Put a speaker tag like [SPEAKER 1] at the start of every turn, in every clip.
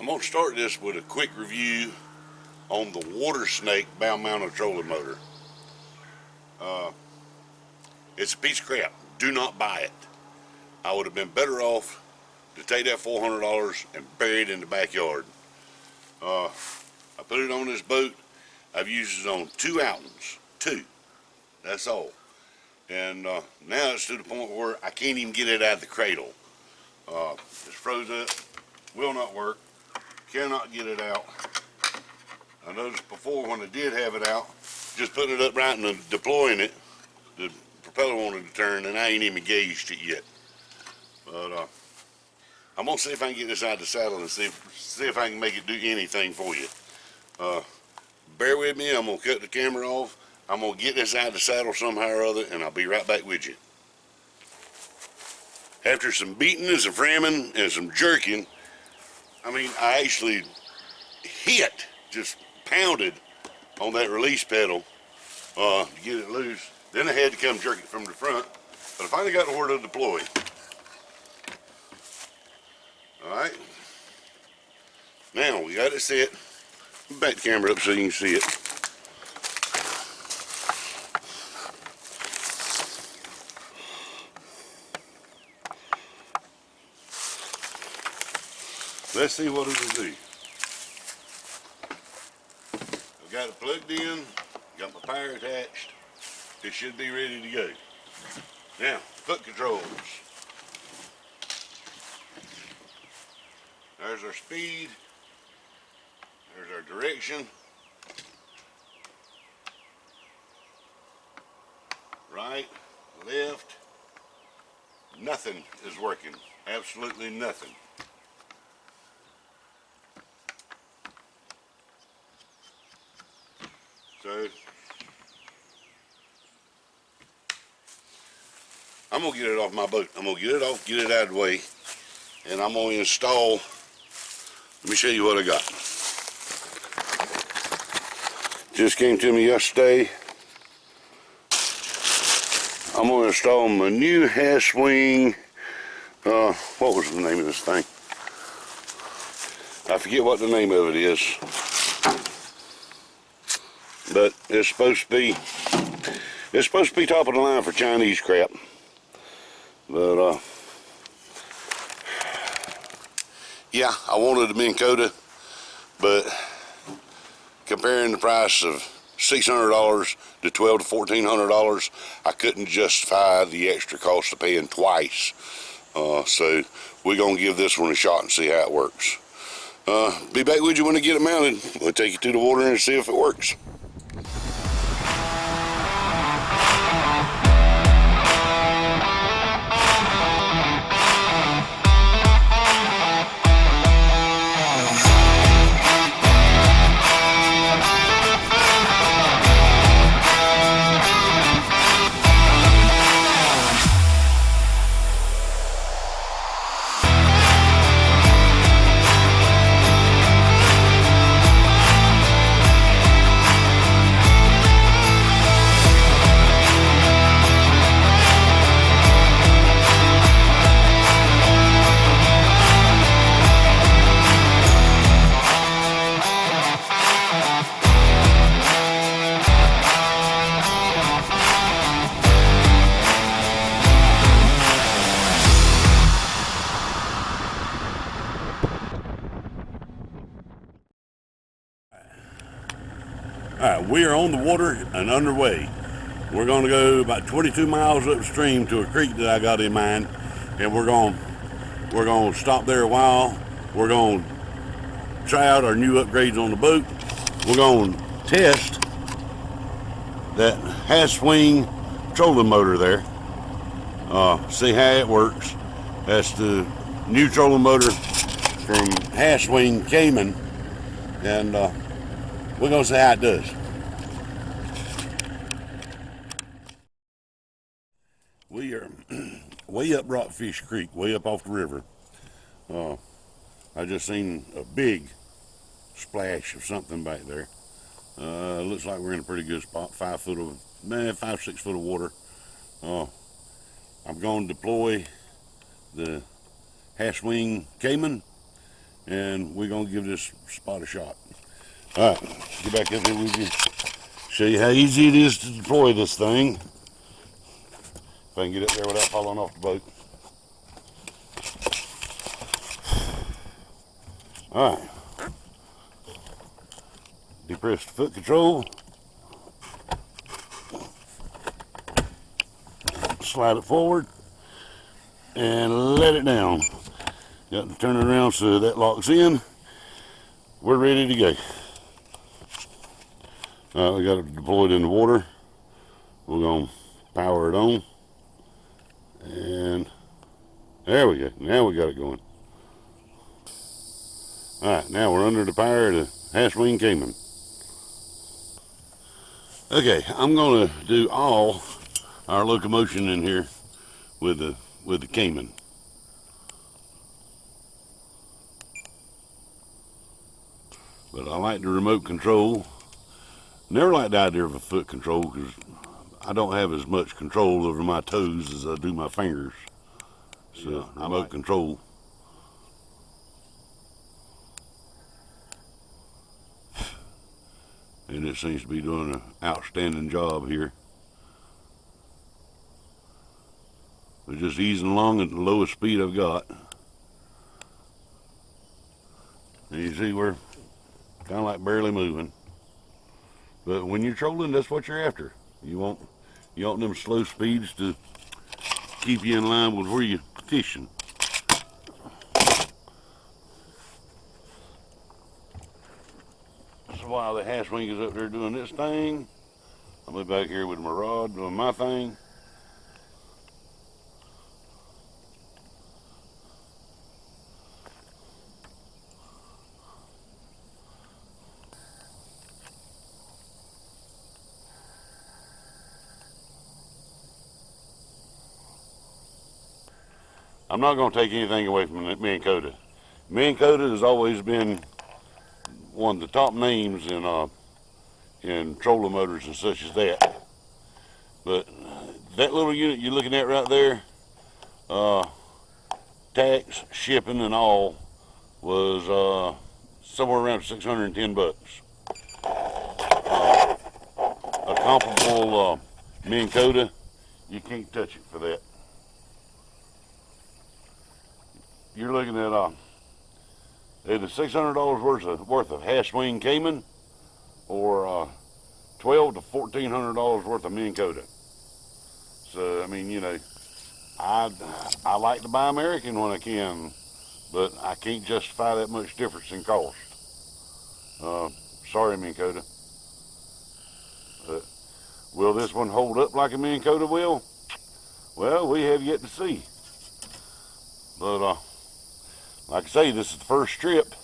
[SPEAKER 1] going to start this with a quick review on the water snake bow mounted trolling motor. It's a piece of crap. Do not buy it. I would have been better off to take that $400 and bury it in the backyard. I put it on this boat. I've used it on 2 outings. 2. That's all. And now it's to the point where I can't even get it out of the cradle. It's froze up. Will not work. Cannot get it out. I noticed before when I did have it out, just putting it upright and deploying it, the propeller wanted to turn, and I ain't even gauged it yet. But I'm gonna see if I can get this out of the saddle and see if I can make it do anything for you. Bear with me. I'm gonna cut the camera off. I'm gonna get this out of the saddle somehow or other, and I'll be right back with you. After some beating and some framming and some jerking, I mean, I actually hit, just pounded on that release pedal to get it loose. Then I had to come jerk it from the front, but I finally got to where to deploy. All right. Now we got it set. Back the camera up so you can see it. Let's see what it'll do. I've got it plugged in, got my power attached. It should be ready to go. Now, foot controls. There's our speed. There's our direction. Right, left. Nothing is working. Absolutely nothing. So I'm gonna get it off my boat. I'm gonna get it off, get it out of the way, and I'm gonna install. Let me show you what I got. Just came to me yesterday. I'm gonna install my new Haswing. What was the name of this thing? I forget what the name of it is. But it's supposed to be top of the line for Chinese crap. But yeah, I wanted a Minn Kota, but comparing the price of $600 to $1,200 to $1,400, I couldn't justify the extra cost of paying twice. So we're gonna give this one a shot and see how it works. Be back with you when I get it mounted. We'll take you to the water and see if it works. Alright, we are on the water and underway. We're going to go about 22 miles upstream to a creek that I got in mind, and we're going to stop there a while. We're going to try out our new upgrades on the boat. We're going to test that Haswing trolling motor there. See how it works. That's the new trolling motor from Haswing Cayman, and we're going to see how it does. We are way up Rockfish Creek, way up off the river. I just seen a big splash of something back there. Looks like we're in a pretty good spot. 5, 6 foot of water. I'm going to deploy the Haswing Cayman, and we're gonna give this spot a shot. All right, get back up here with you. Show you how easy it is to deploy this thing. If I can get up there without falling off the boat. All right. Depress the foot control. Slide it forward and let it down. Got to turn it around so that locks in. We're ready to go. All right, we got it deployed in the water. We're gonna power it on. And there we go. Now we got it going. All right, now we're under the power of the Haswing Cayman. Okay, I'm gonna do all our locomotion in here with the Cayman. But I like the remote control. Never liked the idea of a foot control because I don't have as much control over my toes as I do my fingers. So yeah, remote control. And it seems to be doing an outstanding job here. We're just easing along at the lowest speed I've got. And you see we're kind of like barely moving. But when you're trolling, that's what you're after. You want them slow speeds to keep you in line with where you're fishing. So while the Haswing is up there doing this thing, I'll be back here with my rod doing my thing. I'm not going to take anything away from me and Coda. Me and Coda has always been one of the top names in trolling motors and such as that. But that little unit you're looking at right there, tax, shipping, and all, was somewhere around 610 bucks. A comparable me and Coda, you can't touch it for that. You're looking at either $600 worth of Haswing Cayman or $1,200 to $1,400 worth of Minn Kota. So I mean, you know, I like to buy American when I can, but I can't justify that much difference in cost. Sorry, Minn Kota. Will this one hold up like a Minn Kota will? Well, we have yet to see. But like I say, this is the first trip,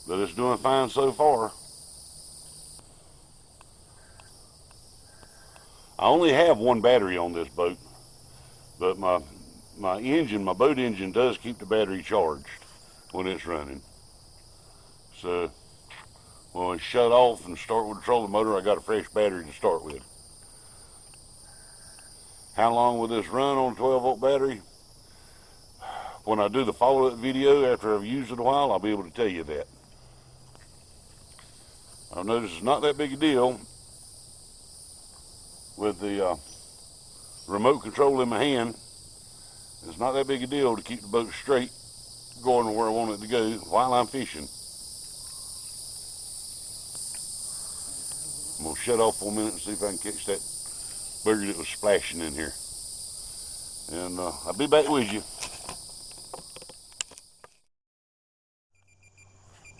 [SPEAKER 1] but it's doing fine so far. I only have one battery on this boat, but my boat engine does keep the battery charged when it's running. So when we shut off and start with the trolling motor, I got a fresh battery to start with. How long will this run on a 12-volt battery? When I do the follow-up video after I've used it a while, I'll be able to tell you that. I've noticed it's not that big a deal with the remote control in my hand. It's not that big a deal to keep the boat straight, going where I want it to go while I'm fishing. I'm going to shut off for a minute and see if I can catch that booger that was splashing in here. And I'll be back with you.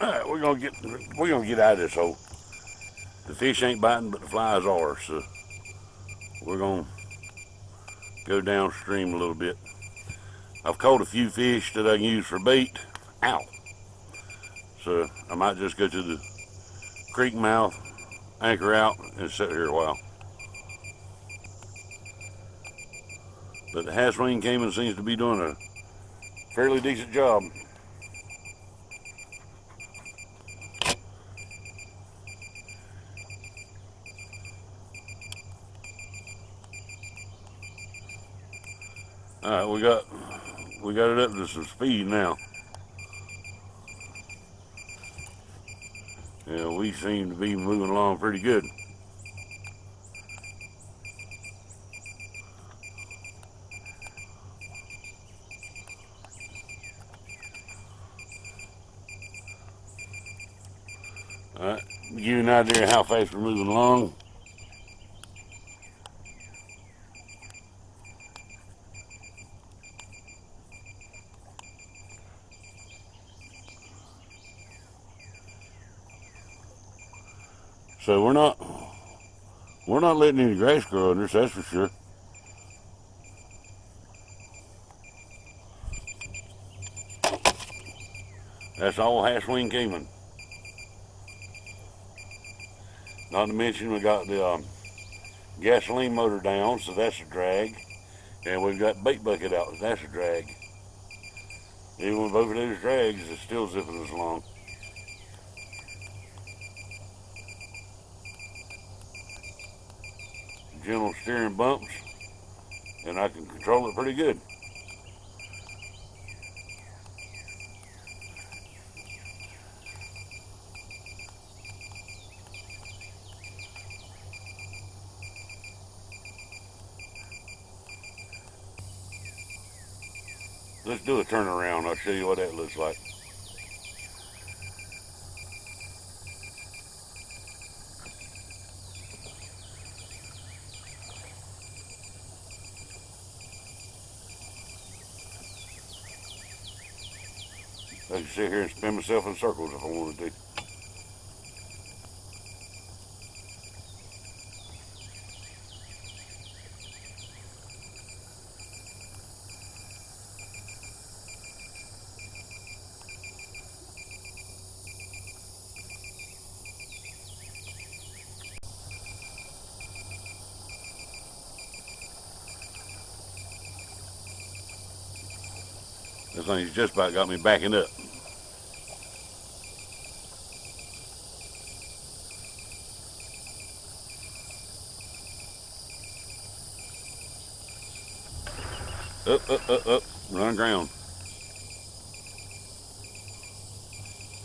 [SPEAKER 1] Alright, we're gonna get out of this hole. The fish ain't biting, but the flies are, so we're gonna go downstream a little bit. I've caught a few fish that I can use for bait. Ow! So I might just go to the creek mouth, anchor out, and sit here a while. But the Haswing Cayman seems to be doing a fairly decent job. All right, we got it up to some speed now. Yeah, we seem to be moving along pretty good. Alright, give you an idea of how fast we're moving along. So we're not letting any grass grow under us, that's for sure. That's all Haswing Cayman. Not to mention we got the gasoline motor down, so that's a drag. And we've got bait bucket out, that's a drag. Even with both of those drags, it's still zipping us along. Gentle steering bumps, and I can control it pretty good. Let's do a turnaround. I'll show you what that looks like. I can sit here and spin myself in circles if I wanted to. This thing's just about got me backing up. Up, run aground.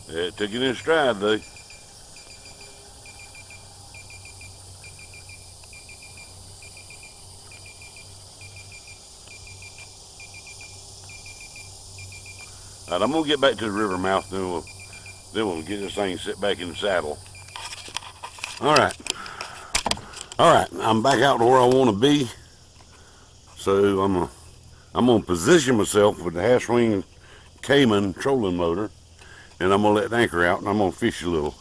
[SPEAKER 1] It took it in stride though. All right, I'm gonna get back to the river mouth, then we'll get this thing sit back in the saddle. All right, I'm back out to where I want to be. So I'm gonna position myself with the Haswing Cayman trolling motor, and I'm gonna let the anchor out, and I'm gonna fish a little.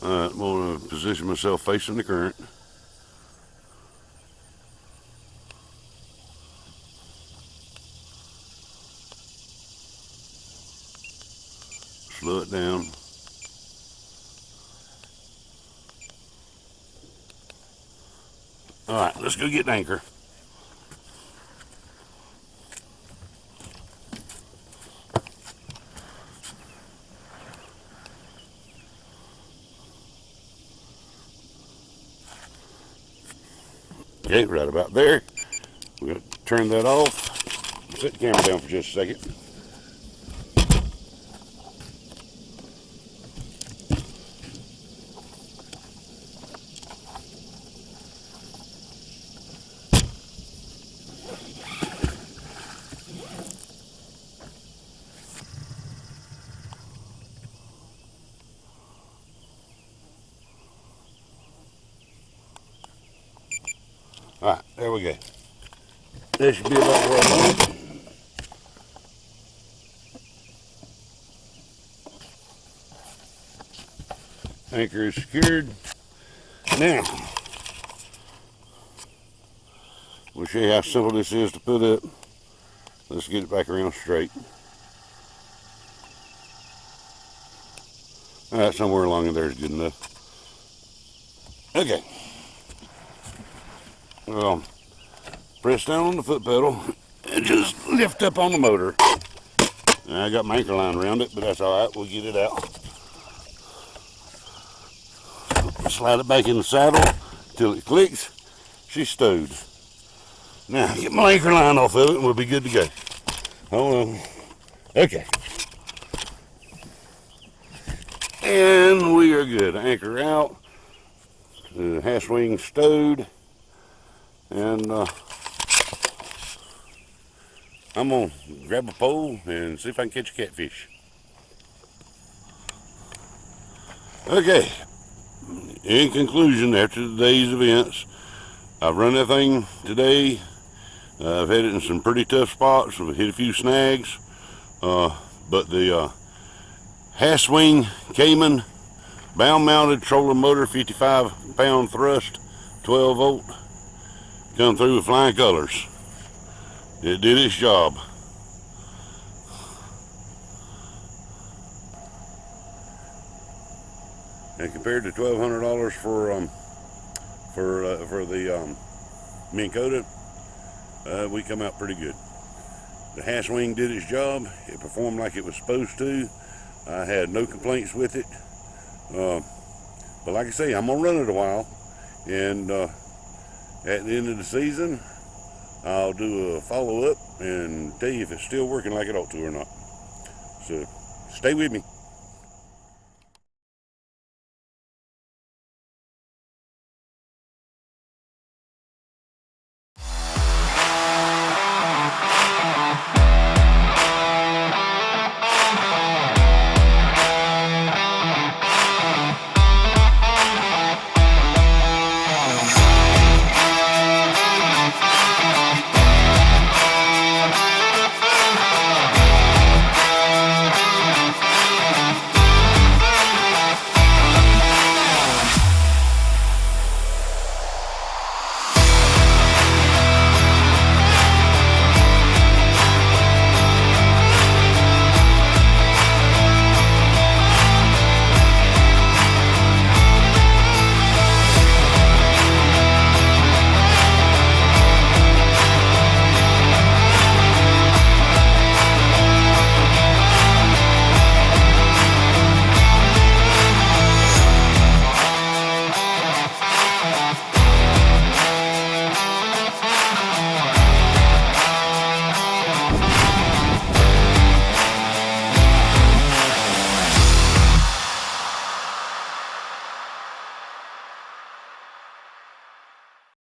[SPEAKER 1] All right, I'm gonna position myself facing the current. Slow it down. All right, let's go get the anchor. Okay, right about there. We're gonna turn that off. Set the camera down for just a second. All right, there we go. That should be about where I want it. Anchor is secured. Now, we'll show you how simple this is to put up. Let's get it back around straight. All right, somewhere along in there is good enough. Okay. Well, press down on the foot pedal and just lift up on the motor. Now, I got my anchor line around it, but that's all right. We'll get it out. Slide it back in the saddle till it clicks, she's stowed. Now, get my anchor line off of it and we'll be good to go. Hold on. Okay. And we are good. Anchor out. The Haswing stowed. And I'm going to grab a pole and see if I can catch a catfish. Okay. In conclusion, after today's events, I've run that thing today. I've had it in some pretty tough spots. I've hit a few snags. But the Haswing Cayman bound mounted trolling motor, 55 pound thrust, 12 volt, come through with flying colors. It did its job. And compared to $1,200 for the Minn Kota, we come out pretty good. The Haswing did its job. It performed like it was supposed to. I had no complaints with it. But like I say, I'm gonna run it a while, and at the end of the season, I'll do a follow-up and tell you if it's still working like it ought to or not. So stay with me.